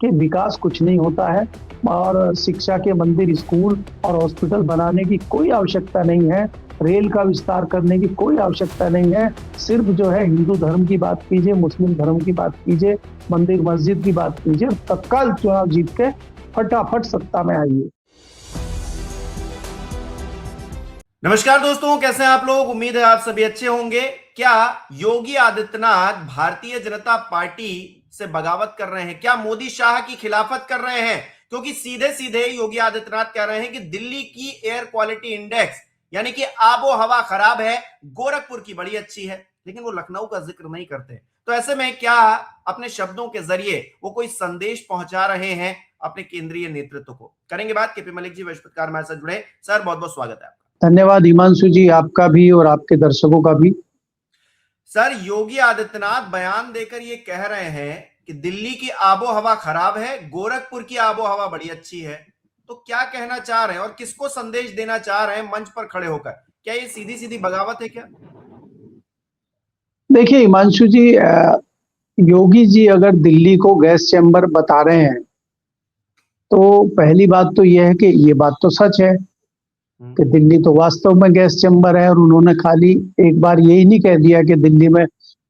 कि विकास कुछ नहीं होता है और शिक्षा के मंदिर, स्कूल और हॉस्पिटल बनाने की कोई आवश्यकता नहीं है, रेल का विस्तार करने की कोई आवश्यकता नहीं है। सिर्फ जो है हिंदू धर्म की बात कीजिए, मुस्लिम धर्म की बात कीजिए, मंदिर मस्जिद की बात कीजिए, तत्काल चुनाव जीत के फटाफट सत्ता में आइए। नमस्कार दोस्तों, कैसे हैं आप लोग। उम्मीद है आप सभी अच्छे होंगे। क्या योगी आदित्यनाथ भारतीय जनता पार्टी से बगावत कर रहे हैं? क्या मोदी शाह की खिलाफत कर रहे हैं? क्योंकि सीधे सीधे योगी आदित्यनाथ कह रहे हैं कि दिल्ली की एयर क्वालिटी इंडेक्स यानी कि आबो हवा खराब है, गोरखपुर की बड़ी अच्छी है, लेकिन वो लखनऊ का जिक्र नहीं करते। तो ऐसे में क्या अपने शब्दों के जरिए वो कोई संदेश पहुंचा रहे हैं अपने केंद्रीय नेतृत्व को? करेंगे बात। केपी मलिक जी बृहस्पतिवार हमारे साथ जुड़े। सर बहुत बहुत स्वागत है आपका। धन्यवाद हिमांशु जी, आपका भी और आपके दर्शकों का भी। सर, योगी आदित्यनाथ बयान देकर ये कह रहे हैं कि दिल्ली की आबो हवा खराब है, गोरखपुर की आबो हवा बड़ी अच्छी है। तो क्या कहना चाह रहे हैं और किसको संदेश देना चाह रहे हैं मंच पर खड़े होकर? क्या ये सीधी सीधी बगावत है क्या? देखिए हिमांशु जी, योगी जी अगर दिल्ली को गैस चैम्बर बता रहे हैं तो पहली बात तो यह है कि ये बात तो सच है कि दिल्ली तो वास्तव में गैस चैम्बर है। और उन्होंने खाली एक बार यही नहीं कह दिया कि दिल्ली में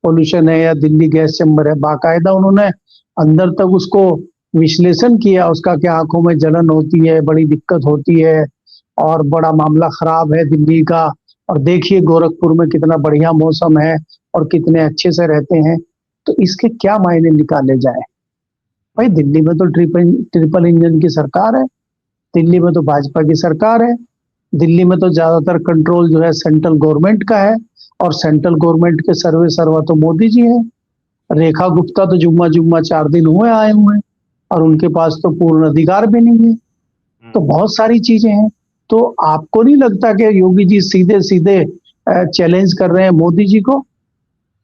पोल्यूशन है या दिल्ली गैस चैम्बर है, बाकायदा उन्होंने अंदर तक उसको विश्लेषण किया, उसका कि आंखों में जलन होती है, बड़ी दिक्कत होती है और बड़ा मामला खराब है दिल्ली का। और देखिए गोरखपुर में कितना बढ़िया मौसम है और कितने अच्छे से रहते हैं। तो इसके क्या मायने निकाले जाए? भाई दिल्ली में तो ट्रिपल इंजन की सरकार है, दिल्ली में तो भाजपा की सरकार है, दिल्ली में तो ज्यादातर कंट्रोल जो है सेंट्रल गवर्नमेंट का है और सेंट्रल गवर्नमेंट के सर्वे सर्वा तो मोदी जी है। रेखा गुप्ता तो जुम्मा जुम्मा 4 दिन हुए आए हुए हैं और उनके पास तो पूर्ण अधिकार भी नहीं है। तो बहुत सारी चीजें हैं। तो आपको नहीं लगता कि योगी जी सीधे सीधे चैलेंज कर रहे हैं मोदी जी को?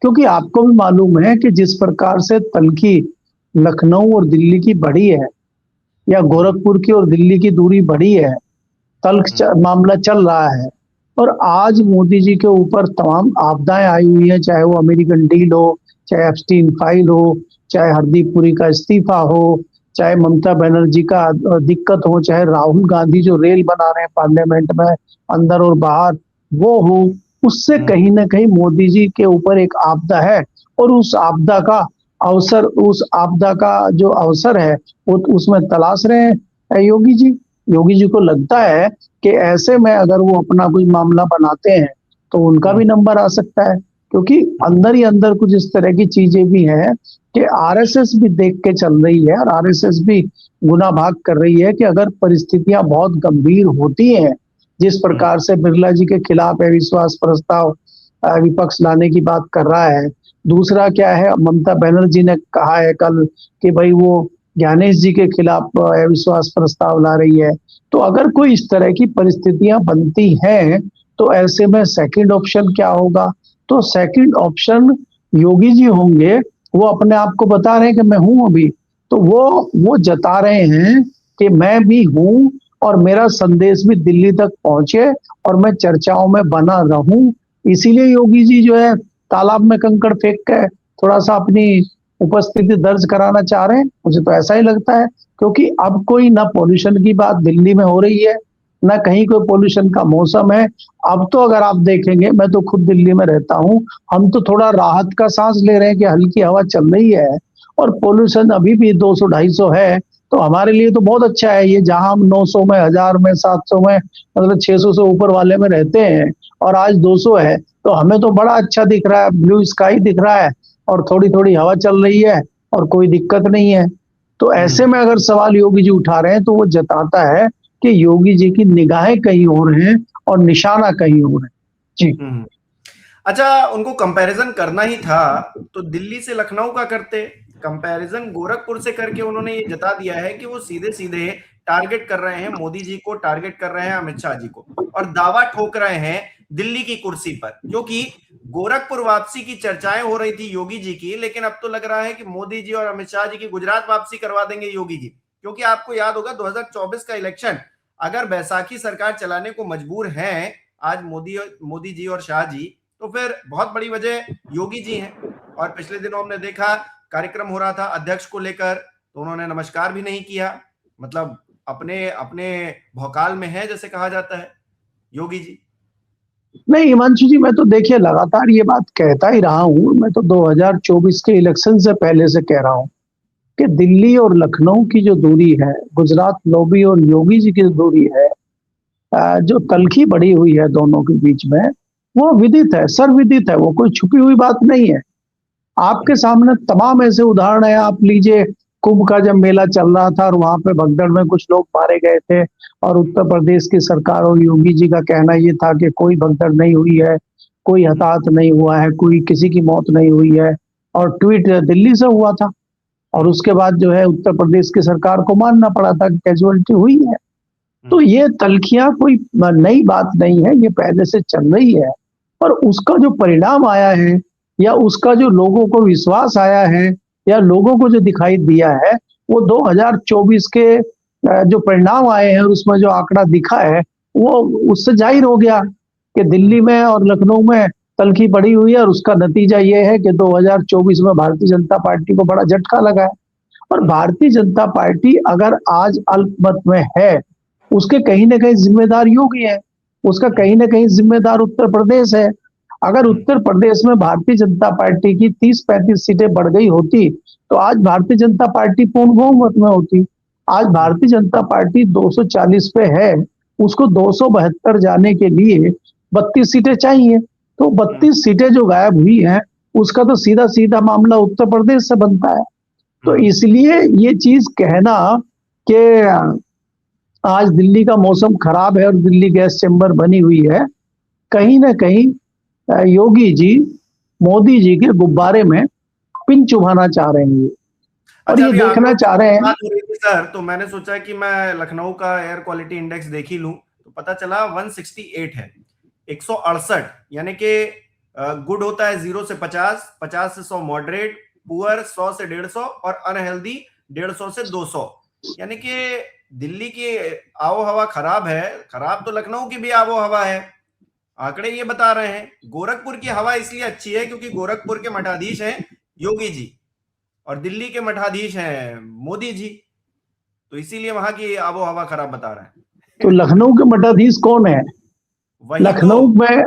क्योंकि आपको भी मालूम है कि जिस प्रकार से तलखी लखनऊ और दिल्ली की बढ़ी है या गोरखपुर की और दिल्ली की दूरी बढ़ी है, मामला चल रहा है। और आज मोदी जी के ऊपर तमाम आपदाएं आई हुई हैं, चाहे वो अमेरिकन डील हो, चाहे एप्स्टीन फाइल हो, चाहे हरदीप पुरी का इस्तीफा हो, चाहे ममता बनर्जी का दिक्कत हो, चाहे राहुल गांधी जो रेल बना रहे हैं पार्लियामेंट में अंदर और बाहर वो हो। उससे कहीं ना कहीं मोदी जी के ऊपर एक आपदा है और उस आपदा का जो अवसर है वो उसमें तलाश रहे हैं योगी जी। योगी जी को लगता है कि ऐसे में अगर वो अपना कोई मामला बनाते हैं तो उनका भी नंबर आ सकता है, क्योंकि अंदर ही अंदर कुछ इस तरह की चीजें भी हैं कि आरएसएस भी देख के चल रही है और आरएसएस भी गुना भाग कर रही है कि अगर परिस्थितियां बहुत गंभीर होती हैं, जिस प्रकार से बिरला जी के खिलाफ अविश्वास प्रस्ताव विपक्ष लाने की बात कर रहा है। दूसरा क्या है, ममता बनर्जी ने कहा है कल कि भाई वो ज्ञानेश जी के खिलाफ अविश्वास प्रस्ताव ला रही है। तो अगर कोई इस तरह की परिस्थितियां बनती हैं तो ऐसे में सेकंड ऑप्शन क्या होगा? तो सेकंड ऑप्शन योगी जी होंगे। वो अपने आप को बता रहे हैं कि मैं हूं अभी, तो वो जता रहे हैं कि मैं भी हूं और मेरा संदेश भी दिल्ली तक पहुंचे और मैं चर्चाओं में बना रहूं। इसीलिए योगी जी जो है तालाब में कंकड़ फेंक के थोड़ा सा अपनी उपस्थिति दर्ज कराना चाह रहे हैं। मुझे तो ऐसा ही लगता है, क्योंकि अब कोई ना पॉल्यूशन की बात दिल्ली में हो रही है, ना कहीं कोई पॉल्यूशन का मौसम है। अब तो अगर आप देखेंगे, मैं तो खुद दिल्ली में रहता हूं, हम तो थोड़ा राहत का सांस ले रहे हैं कि हल्की हवा चल रही है और पॉल्यूशन अभी भी 200-250 है। तो हमारे लिए तो बहुत अच्छा है ये, जहां हम 900 में, 1000 में, 700 में, मतलब 600 से ऊपर वाले में रहते हैं और आज 200 है, तो हमें तो बड़ा अच्छा दिख रहा है, ब्लू स्काई दिख रहा है और थोड़ी थोड़ी हवा चल रही है और कोई दिक्कत नहीं है। तो ऐसे में अगर सवाल योगी जी उठा रहे हैं तो वो जताता है कि योगी जी की निगाहें कहीं और हैं और निशाना कहीं और है। जी। अच्छा, उनको कंपैरिजन करना ही था तो दिल्ली से लखनऊ का करते। कंपैरिजन गोरखपुर से करके उन्होंने ये जता दिया है कि वो सीधे सीधे टारगेट कर रहे हैं मोदी जी को, टारगेट कर रहे हैं अमित शाह जी को और दावा ठोक रहे हैं दिल्ली की कुर्सी पर। क्योंकि गोरखपुर वापसी की चर्चाएं हो रही थी योगी जी की, लेकिन अब तो लग रहा है कि मोदी जी और अमित शाह जी की गुजरात वापसी करवा देंगे योगी जी। क्योंकि आपको याद होगा 2024 का इलेक्शन अगर बैसाखी सरकार चलाने को मजबूर हैं आज मोदी जी और शाह जी, तो फिर बहुत बड़ी वजह योगी जी हैं। और पिछले दिनों हमने देखा कार्यक्रम हो रहा था अध्यक्ष को लेकर, तो उन्होंने नमस्कार भी नहीं किया। मतलब अपने अपने भौकाल में है, जैसे कहा जाता है योगी जी। नहीं हिमांशु जी, मैं तो देखिए लगातार ये बात कहता ही रहा हूँ। मैं तो 2024 के इलेक्शन से पहले से कह रहा हूँ कि दिल्ली और लखनऊ की जो दूरी है, गुजरात लॉबी और योगी जी की जो दूरी है, जो तलखी बढ़ी हुई है दोनों के बीच में, वो विदित है, सर्वविदित है, वो कोई छुपी हुई बात नहीं है। आपके सामने तमाम ऐसे उदाहरण है। आप लीजिए, कुंभ का जब मेला चल रहा था और वहां पे भगदड़ में कुछ लोग मारे गए थे, और उत्तर प्रदेश की सरकार और योगी जी का कहना ये था कि कोई भगदड़ नहीं हुई है, कोई हताहत नहीं हुआ है, कोई किसी की मौत नहीं हुई है, और ट्वीट दिल्ली से हुआ था। और उसके बाद जो है उत्तर प्रदेश की सरकार को मानना पड़ा था कि कैजुअलिटी हुई है। तो ये तल्खियां कोई नई बात नहीं है, ये पहले से चल रही है। और उसका जो परिणाम आया है, या उसका जो लोगों को विश्वास आया है, या लोगों को जो दिखाई दिया है, वो 2024 के जो परिणाम आए हैं और उसमें जो आंकड़ा दिखा है, वो उससे जाहिर हो गया कि दिल्ली में और लखनऊ में तल्खी बढ़ी हुई है। और उसका नतीजा ये है कि 2024 में भारतीय जनता पार्टी को बड़ा झटका लगा है। और भारतीय जनता पार्टी अगर आज अल्पमत में है, उसके कहीं ना कहीं जिम्मेदार योगी है, उसका कहीं ना कहीं जिम्मेदार उत्तर प्रदेश है। अगर उत्तर प्रदेश में भारतीय जनता पार्टी की 30-35 सीटें बढ़ गई होती, तो आज भारतीय जनता पार्टी पूर्ण बहुमत में होती। आज भारतीय जनता पार्टी 240 पे है, उसको 272 जाने के लिए 32 सीटें चाहिए। तो 32 सीटें जो गायब हुई हैं, उसका तो सीधा सीधा मामला उत्तर प्रदेश से बनता है। तो इसलिए ये चीज कहना कि आज दिल्ली का मौसम खराब है और दिल्ली गैस चैम्बर बनी हुई है, कहीं ना कहीं योगी जी मोदी जी के गुब्बारे में पिन चुभाना चाह रहे हैं, और ये देखना चाह रहे हैं। बात हो रही थी सर, तो मैंने सोचा कि मैं लखनऊ का एयर क्वालिटी इंडेक्स देख ही लूं, तो पता चला 168 है, 168, यानी कि गुड होता है 0 से 50, 50 से 100 मॉडरेट, पुअर 100 से 150 और अनहेल्दी 150 से 200। यानी कि दिल्ली की आबो हवा खराब है, खराब तो लखनऊ की भी आबो हवा है। आंकड़े ये बता रहे हैं। गोरखपुर की हवा इसलिए अच्छी है क्योंकि गोरखपुर के मठाधीश हैं योगी जी और दिल्ली के मठाधीश हैं मोदी जी, तो इसीलिए वहां की आबो हवा खराब बता रहे हैं। तो लखनऊ के मठाधीश कौन है? लखनऊ में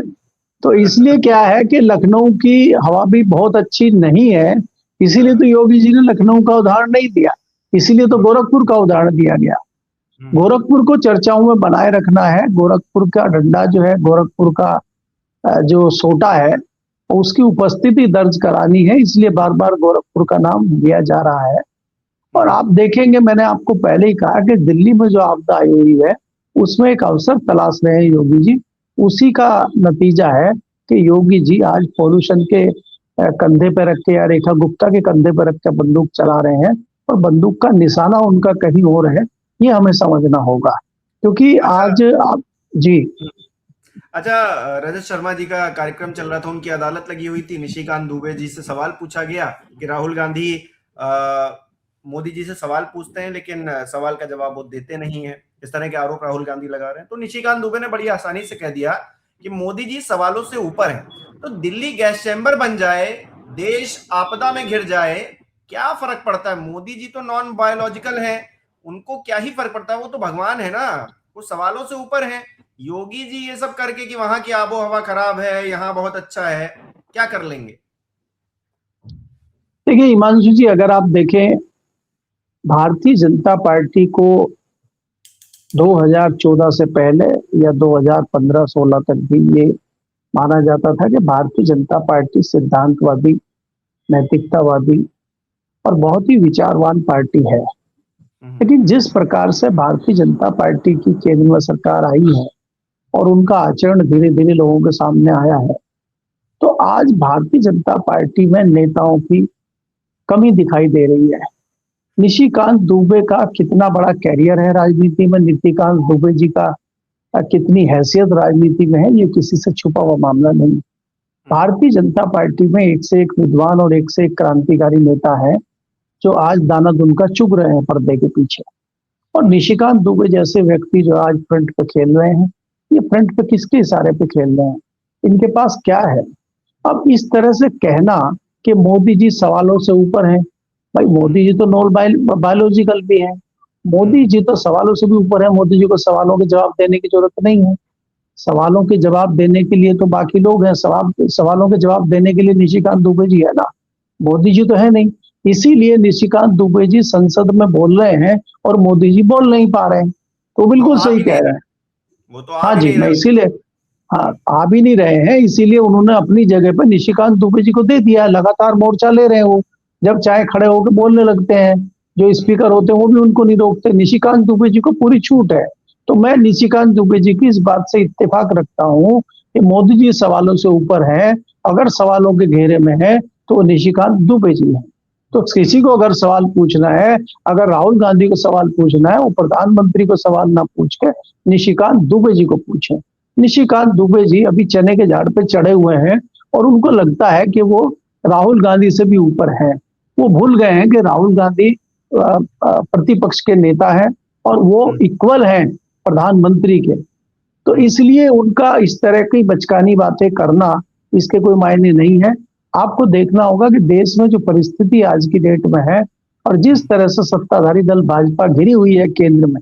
तो इसलिए क्या है कि लखनऊ की हवा भी बहुत अच्छी नहीं है, इसीलिए तो योगी जी ने लखनऊ का उदाहरण नहीं दिया, इसीलिए तो गोरखपुर का उदाहरण दिया गया। गोरखपुर को चर्चाओं में बनाए रखना है। गोरखपुर का डंडा जो है, गोरखपुर का जो सोटा है, उसकी उपस्थिति दर्ज करानी है, इसलिए बार बार गोरखपुर का नाम लिया जा रहा है। और आप देखेंगे, मैंने आपको पहले ही कहा कि दिल्ली में जो आपदा आई हुई है, उसमें एक अवसर तलाश रहे हैं योगी जी। उसी का नतीजा है कि योगी जी आज पॉल्यूशन के कंधे पर रख के, या रेखा गुप्ता के कंधे पर रख के बंदूक चला रहे हैं, और बंदूक का निशाना उनका कहीं और है, ये हमें समझना होगा। क्योंकि आज आप जी। अच्छा, रजत शर्मा जी का कार्यक्रम चल रहा था, उनकी अदालत लगी हुई थी। निशिकांत दुबे जी से सवाल पूछा गया कि राहुल गांधी मोदी जी से सवाल पूछते हैं लेकिन सवाल का जवाब वो देते नहीं है, इस तरह के आरोप राहुल गांधी लगा रहे हैं। तो निशिकांत दुबे ने बड़ी आसानी से कह दिया कि मोदी जी सवालों से ऊपर है। तो दिल्ली गैस चैम्बर बन जाए, देश आपदा में घिर जाए, क्या फर्क पड़ता है? मोदी जी तो नॉन बायोलॉजिकल है, उनको क्या ही फर्क पड़ता है, वो तो भगवान है ना, वो सवालों से ऊपर है। योगी जी ये सब करके कि वहां की आबो हवा खराब है, यहाँ बहुत अच्छा है, क्या कर लेंगे? देखिए हिमांशु जी, अगर आप देखें, भारतीय जनता पार्टी को 2014 से पहले या 2015-16 तक भी ये माना जाता था कि भारतीय जनता पार्टी सिद्धांतवादी, नैतिकतावादी और बहुत ही विचारवान पार्टी है। लेकिन जिस प्रकार से भारतीय जनता पार्टी की केंद्र में सरकार आई है और उनका आचरण धीरे धीरे लोगों के सामने आया है, तो आज भारतीय जनता पार्टी में नेताओं की कमी दिखाई दे रही है। निशिकांत दुबे का कितना बड़ा कैरियर है राजनीति में, निशिकांत दुबे जी का कितनी हैसियत राजनीति में है, ये किसी से छुपा हुआ मामला नहीं। भारतीय जनता पार्टी में एक से एक विद्वान और एक से एक क्रांतिकारी नेता है जो आज दाना दुनका चुग रहे हैं पर्दे के पीछे। और निशिकांत दुबे जैसे व्यक्ति जो आज फ्रंट पे खेल रहे हैं, ये फ्रंट पे किसके इशारे पे खेल रहे हैं? इनके पास क्या है? अब इस तरह से कहना कि मोदी जी सवालों से ऊपर हैं, भाई मोदी जी तो नॉन बायोलॉजिकल भी है। मोदी जी तो सवालों से भी ऊपर है। मोदी जी को सवालों के जवाब देने की जरूरत नहीं है। सवालों के जवाब देने के लिए तो बाकी लोग हैं। सवालों के जवाब देने के लिए निशिकांत दुबे जी है ना। मोदी जी तो है नहीं। इसीलिए निशिकांत दुबे जी संसद में बोल रहे हैं और मोदी जी बोल नहीं पा रहे हैं। तो वो बिल्कुल आ सही भी कह नहीं रहे रहा हैं। है, वो तो आ हाँ भी जी, नहीं मैं रहा। इसीलिए, हाँ, आ भी नहीं रहे हैं, इसीलिए उन्होंने अपनी जगह पर निशिकांत दुबे जी को दे दिया है। लगातार मोर्चा ले रहे हैं वो। जब चाहे खड़े होकर बोलने लगते हैं। जो स्पीकर होते हैं वो भी उनको नहीं रोकते। निशिकांत दुबे जी को पूरी छूट है। तो मैं निशिकांत दुबे जी की इस बात से इत्तेफाक रखता हूँ कि मोदी जी सवालों से ऊपर है। अगर सवालों के घेरे में है तो वो निशिकांत दुबे जी है। तो किसी को अगर सवाल पूछना है, अगर राहुल गांधी को सवाल पूछना है, वो प्रधानमंत्री को सवाल ना पूछ के निशिकांत दुबे जी को पूछे। निशिकांत दुबे जी अभी चने के झाड़ पे चढ़े हुए हैं और उनको लगता है कि वो राहुल गांधी से भी ऊपर है। वो भूल गए हैं कि राहुल गांधी प्रतिपक्ष के नेता हैं और वो इक्वल हैं प्रधानमंत्री के। तो इसलिए उनका इस तरह की बचकानी बातें करना, इसके कोई मायने नहीं है। आपको देखना होगा कि देश में जो परिस्थिति आज की डेट में है और जिस तरह से सत्ताधारी दल भाजपा घिरी हुई है केंद्र में,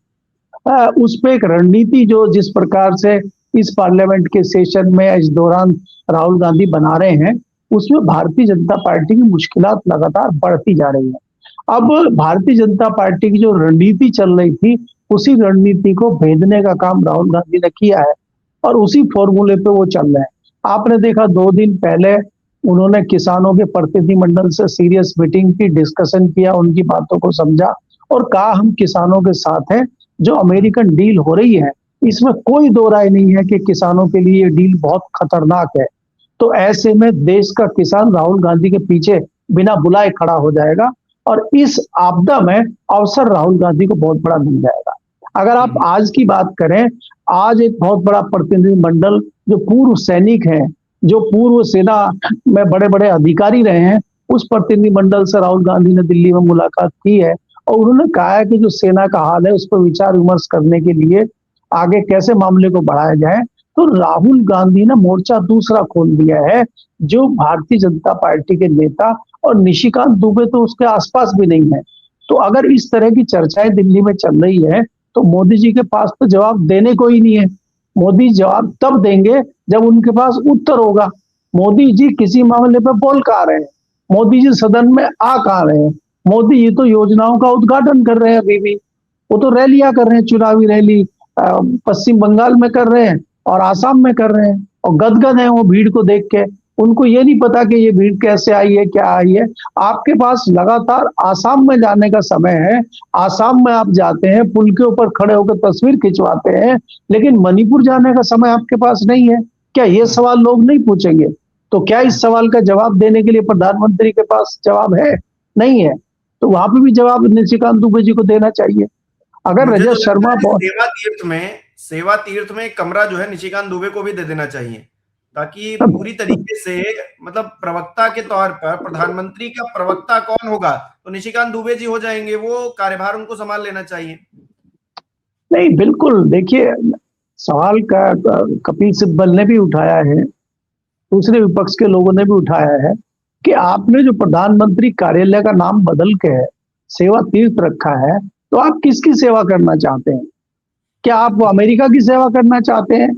उस पे एक रणनीति जो जिस प्रकार से इस पार्लियामेंट के सेशन में इस दौरान राहुल गांधी बना रहे हैं, उसमें भारतीय जनता पार्टी की मुश्किलात लगातार बढ़ती जा रही है। अब भारतीय जनता पार्टी की जो रणनीति चल रही थी, उसी रणनीति को भेदने का काम राहुल गांधी ने किया है और उसी फॉर्मूले पे वो चल रहे हैं। आपने देखा 2 दिन पहले उन्होंने किसानों के प्रतिनिधिमंडल से सीरियस मीटिंग की, डिस्कशन किया, उनकी बातों को समझा और कहा हम किसानों के साथ हैं। जो अमेरिकन डील हो रही है, इसमें कोई दो राय नहीं है कि किसानों के लिए ये डील बहुत खतरनाक है। तो ऐसे में देश का किसान राहुल गांधी के पीछे बिना बुलाए खड़ा हो जाएगा और इस आपदा में अवसर राहुल गांधी को बहुत बड़ा मिल जाएगा। अगर आप आज की बात करें, आज एक बहुत बड़ा प्रतिनिधिमंडल जो पूर्व सैनिक हैं, जो पूर्व सेना में बड़े बड़े अधिकारी रहे हैं, उस प्रतिनिधिमंडल से राहुल गांधी ने दिल्ली में मुलाकात की है और उन्होंने कहा है कि जो सेना का हाल है उस पर विचार विमर्श करने के लिए आगे कैसे मामले को बढ़ाया जाए। तो राहुल गांधी ने मोर्चा दूसरा खोल दिया है। जो भारतीय जनता पार्टी के नेता और निशिकांत दुबे तो उसके आसपास भी नहीं है। तो अगर इस तरह की चर्चाएं दिल्ली में चल रही है तो मोदी जी के पास तो जवाब देने को ही नहीं है। मोदी जवाब तब देंगे जब उनके पास उत्तर होगा। मोदी जी किसी मामले पर बोल कहा रहे हैं? मोदी जी सदन में आ कहा रहे हैं? मोदी जी तो योजनाओं का उद्घाटन कर रहे हैं अभी भी। वो तो रैलियां कर रहे हैं, चुनावी रैली पश्चिम बंगाल में कर रहे हैं और आसाम में कर रहे हैं और गदगद है वो भीड़ को देख के। उनको ये नहीं पता कि ये भीड़ कैसे आई है, क्या आई है। आपके पास लगातार आसाम में जाने का समय है। आसाम में आप जाते हैं, पुल के ऊपर खड़े होकर तस्वीर खिंचवाते हैं, लेकिन मणिपुर जाने का समय आपके पास नहीं है। क्या ये सवाल लोग नहीं पूछेंगे? तो क्या इस सवाल का जवाब देने के लिए प्रधानमंत्री के पास जवाब है? नहीं है। तो वहां पे भी जवाब निशिकांत दुबे जी को देना चाहिए। अगर मुझे तो रजत लगता शर्मा है सेवा तीर्थ में कमरा जो है निशिकांत दुबे को भी दे देना चाहिए, ताकि पूरी तरीके से, मतलब प्रवक्ता के तौर पर, प्रधानमंत्री का प्रवक्ता कौन होगा तो निशिकांत दुबे जी हो जाएंगे, वो कार्यभार उनको संभाल लेना चाहिए। नहीं, बिल्कुल देखिए, सवाल का कपिल सिब्बल ने भी उठाया है, दूसरे विपक्ष के लोगों ने भी उठाया है कि आपने जो प्रधानमंत्री कार्यालय का नाम बदल के सेवा तीर्थ रखा है, तो आप किसकी सेवा करना चाहते हैं? क्या आप अमेरिका की सेवा करना चाहते हैं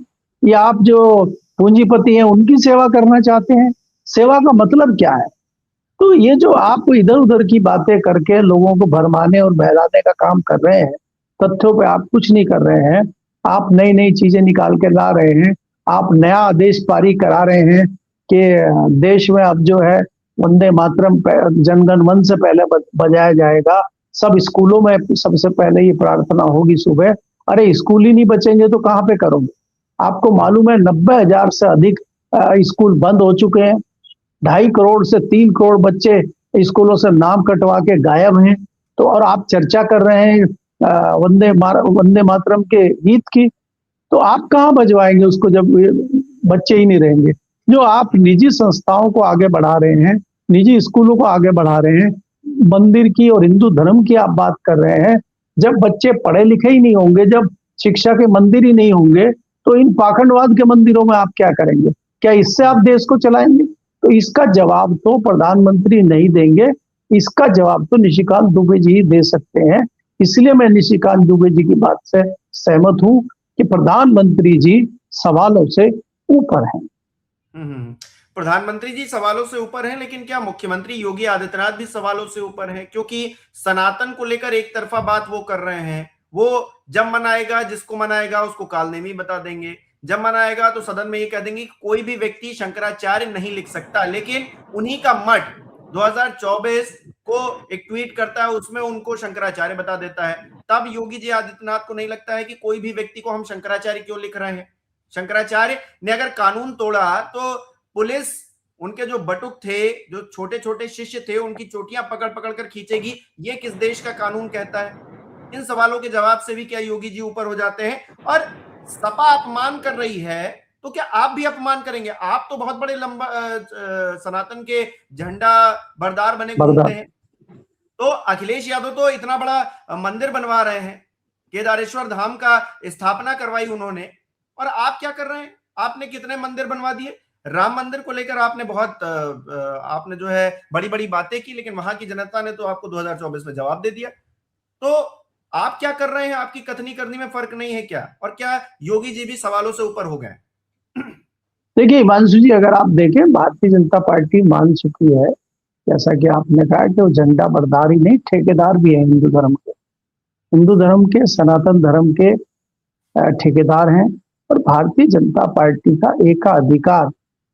या आप जो पूंजीपति हैं उनकी सेवा करना चाहते हैं? सेवा का मतलब क्या है? तो ये जो आप इधर उधर की बातें करके लोगों को भरमाने और बहलाने का काम कर रहे हैं, तथ्यों पे आप कुछ नहीं कर रहे हैं। आप नई नई चीजें निकाल के ला रहे हैं। आप नया आदेश पारी करा रहे हैं कि देश में अब जो है वंदे मातरम जनगण मन से पहले बजाया जाएगा। सब स्कूलों में सबसे पहले ये प्रार्थना होगी सुबह। अरे स्कूल ही नहीं बचेंगे तो कहाँ पे करोगे? आपको मालूम है 90,000 से अधिक स्कूल बंद हो चुके हैं। 2.5 करोड़ से 3 करोड़ बच्चे स्कूलों से नाम कटवा के गायब हैं। तो और आप चर्चा कर रहे हैं वंदे मातरम के गीत की। तो आप कहाँ बजवाएंगे उसको जब बच्चे ही नहीं रहेंगे? जो आप निजी संस्थाओं को आगे बढ़ा रहे हैं, निजी स्कूलों को आगे बढ़ा रहे हैं, मंदिर की और हिंदू धर्म की आप बात कर रहे हैं। जब बच्चे पढ़े लिखे ही नहीं होंगे, जब शिक्षा के मंदिर ही नहीं होंगे, तो इन पाखंडवाद के मंदिरों में आप क्या करेंगे? क्या इससे आप देश को चलाएंगे? तो इसका जवाब तो प्रधानमंत्री नहीं देंगे। इसका जवाब तो निशिकांत दुबे जी ही दे सकते हैं। इसलिए मैं निशिकांत दुबे जी की बात से सहमत हूं कि प्रधानमंत्री जी सवालों से ऊपर हैं। प्रधानमंत्री जी सवालों से ऊपर हैं, लेकिन क्या मुख्यमंत्री योगी आदित्यनाथ भी सवालों से ऊपर हैं? क्योंकि सनातन को लेकर एक तरफा बात वो कर रहे हैं। वो जब मन आएगा, जिसको मन आएगा उसको कालनेमी बता देंगे। जब मन आएगा तो सदन में ये कह देंगे कि कोई भी व्यक्ति शंकराचार्य नहीं लिख सकता, लेकिन उन्हीं का मठ 2024 को एक ट्वीट करता है, उसमें उनको शंकराचार्य बता देता है। तब योगी जी आदित्यनाथ को नहीं लगता है कि कोई भी व्यक्ति को हम शंकराचार्य क्यों लिख रहे हैं। शंकराचार्य ने अगर कानून तोड़ा तो पुलिस उनके जो बटुक थे, जो छोटे छोटे शिष्य थे, उनकी चोटियां पकड़ पकड़ कर खींचेगी। ये किस देश का कानून कहता है? इन सवालों के जवाब से भी क्या योगी जी ऊपर हो जाते हैं? और सपा अपमान कर रही है तो क्या आप भी अपमान करेंगे? आप तो बहुत बड़े लंबा सनातन के झंडा बरदार बने घूमते हैं। तो अखिलेश यादव तो इतना बड़ा मंदिर बनवा रहे हैं, केदारेश्वर धाम का स्थापना करवाई उन्होंने, और आप क्या कर रहे हैं? आपने कितने मंदिर बनवा दिए? राम मंदिर को लेकर आपने बहुत आपने जो है बड़ी बड़ी बातें की, लेकिन वहां की जनता ने तो आपको 2024 में जवाब दे दिया। तो आप क्या कर रहे हैं? आपकी कथनी करनी में फर्क नहीं है क्या? और क्या योगी जी भी सवालों से ऊपर हो गए? देखिए हिमांशु जी, अगर आप देखें भारतीय जनता पार्टी मान चुकी है, जैसा कि आपने कहा, कि वो झंडा बरदार ही नहीं ठेकेदार भी है हिंदू धर्म के। हिंदू धर्म के, सनातन धर्म के ठेकेदार हैं। और भारतीय जनता पार्टी का एकाधिकार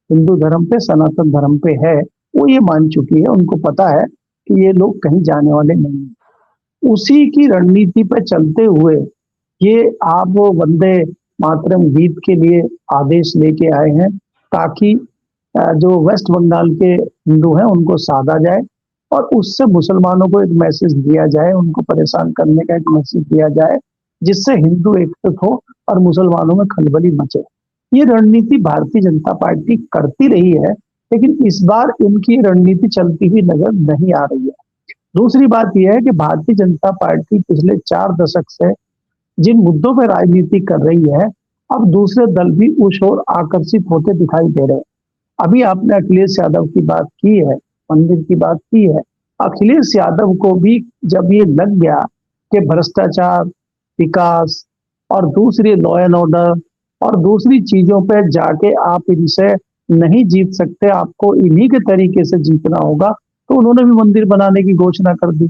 हिंदू धर्म पे, सनातन धर्म पे है। वो ये मान चुकी है, उनको पता है कि ये लोग कहीं जाने वाले नहीं हैं। उसी की रणनीति पे चलते हुए ये आप वंदे मातरम गीत के लिए आदेश लेके आए हैं, ताकि जो वेस्ट बंगाल के हिंदू हैं उनको साधा जाए और उससे मुसलमानों को एक मैसेज दिया जाए, उनको परेशान करने का एक मैसेज दिया जाए, जिससे हिंदू एकजुट हो और मुसलमानों में खलबली मचे। ये रणनीति भारतीय जनता पार्टी करती रही है, लेकिन इस बार इनकी रणनीति चलती हुई नजर नहीं आ रही है। दूसरी बात यह है कि भारतीय जनता पार्टी पिछले 4 दशक से जिन मुद्दों पर राजनीति कर रही है, अब दूसरे दल भी उस ओर आकर्षित होते दिखाई दे रहे हैं। अभी आपने अखिलेश यादव की बात की है, मंदिर की बात की है। अखिलेश यादव को भी जब ये लग गया कि भ्रष्टाचार, विकास और दूसरी लॉ एंड ऑर्डर और दूसरी चीजों पे जाके आप इनसे नहीं जीत सकते, आपको इन्हीं के तरीके से जीतना होगा, तो उन्होंने भी मंदिर बनाने की घोषणा कर दी,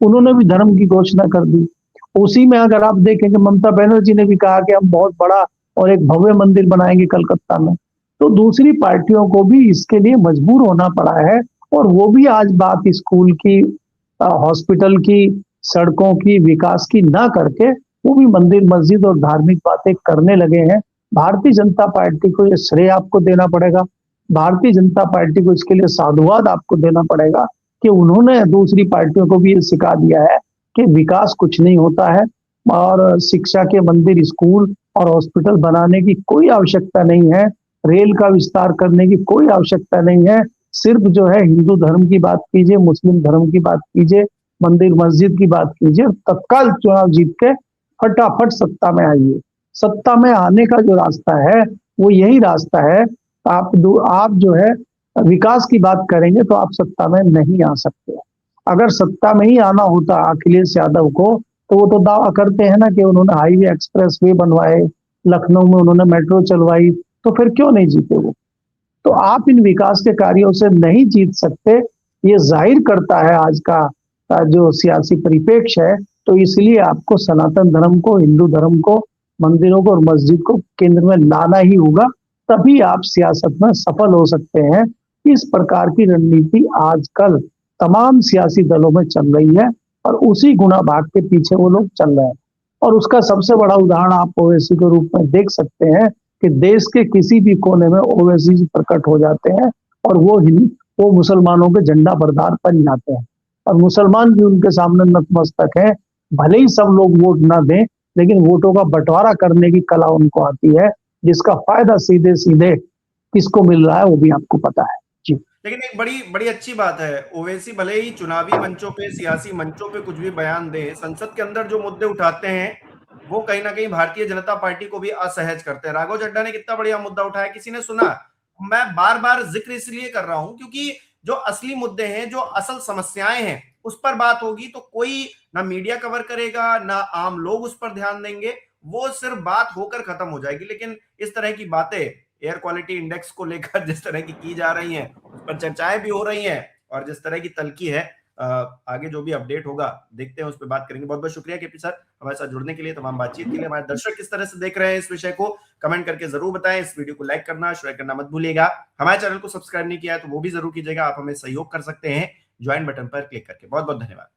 उन्होंने भी धर्म की घोषणा कर दी। उसी में अगर आप देखेंगे, ममता बनर्जी ने भी कहा कि हम बहुत बड़ा और एक भव्य मंदिर बनाएंगे कलकत्ता में। तो दूसरी पार्टियों को भी इसके लिए मजबूर होना पड़ा है, और वो भी आज बात स्कूल की, हॉस्पिटल की, सड़कों की, विकास की ना करके वो भी मंदिर, मस्जिद और धार्मिक बातें करने लगे हैं। भारतीय जनता पार्टी को ये श्रेय आपको देना पड़ेगा। भारतीय जनता पार्टी को इसके लिए साधुवाद आपको देना पड़ेगा कि उन्होंने दूसरी पार्टियों को भी ये सिखा दिया है कि विकास कुछ नहीं होता है, और शिक्षा के मंदिर, स्कूल और हॉस्पिटल बनाने की कोई आवश्यकता नहीं है, रेल का विस्तार करने की कोई आवश्यकता नहीं है। सिर्फ जो है हिंदू धर्म की बात कीजिए, मुस्लिम धर्म की बात कीजिए, मंदिर मस्जिद की बात कीजिए, तत्काल चुनाव जीत के फटाफट सत्ता में आइए। सत्ता में आने का जो रास्ता है वो यही रास्ता है। आप जो है विकास की बात करेंगे तो आप सत्ता में नहीं आ सकते। अगर सत्ता में ही आना होता अखिलेश यादव को, तो वो तो दावा करते हैं ना कि उन्होंने हाईवे एक्सप्रेस वे बनवाए, लखनऊ में उन्होंने मेट्रो चलवाई, तो फिर क्यों नहीं जीते वो? तो आप इन विकास के कार्यों से नहीं जीत सकते, ये जाहिर करता है आज का जो सियासी परिप्रेक्ष्य है। तो इसलिए आपको सनातन धर्म को, हिंदू धर्म को, मंदिरों को और मस्जिद को केंद्र में लाना ही होगा, तभी आप सियासत में सफल हो सकते हैं। इस प्रकार की रणनीति आजकल तमाम सियासी दलों में चल रही है, और उसी गुणा भाग के पीछे वो लोग चल रहे हैं। और उसका सबसे बड़ा उदाहरण आप ओवैसी के रूप में देख सकते हैं कि देश के किसी भी कोने में ओवैसी प्रकट हो जाते हैं, और वो मुसलमानों के झंडा बरदार बन जाते हैं, और मुसलमान भी उनके सामने नतमस्तक है। भले ही सब लोग वोट ना दें, लेकिन वोटों का बंटवारा करने की कला उनको आती है, जिसका फायदा सीधे सीधे किसको मिल रहा है वो भी आपको पता है जी। लेकिन एक बड़ी बड़ी अच्छी बात है, ओवैसी भले ही चुनावी मंचों पे, सियासी मंचों पे कुछ भी बयान दे, संसद के अंदर जो मुद्दे उठाते हैं वो कहीं ना कहीं भारतीय जनता पार्टी को भी असहज करते हैं। राघव चड्ढा ने कितना बढ़िया मुद्दा उठाया, किसी ने सुना? मैं बार बार जिक्र इसलिए कर रहा हूं क्योंकि जो असली मुद्दे हैं, जो असल समस्याएं हैं, उस पर बात होगी तो कोई ना मीडिया कवर करेगा, ना आम लोग उस पर ध्यान देंगे, वो सिर्फ बात होकर खत्म हो जाएगी। लेकिन इस तरह की बातें एयर क्वालिटी इंडेक्स को लेकर जिस तरह की जा रही हैं, उस पर चर्चाएं भी हो रही हैं, और जिस तरह की तल्खी है, आगे जो भी अपडेट होगा देखते हैं, उस पर बात करेंगे। बहुत बहुत शुक्रिया केपी सर हमारे साथ जुड़ने के लिए, तमाम बातचीत के लिए। हमारे दर्शक किस तरह से देख रहे हैं इस विषय को, कमेंट करके जरूर बताएं। इस वीडियो को लाइक करना, शेयर करना मत भूलिएगा। हमारे चैनल को सब्सक्राइब नहीं किया है तो वो भी जरूर कीजिएगा। आप हमें सहयोग कर सकते हैं ज्वाइन बटन पर क्लिक करके। बहुत बहुत धन्यवाद।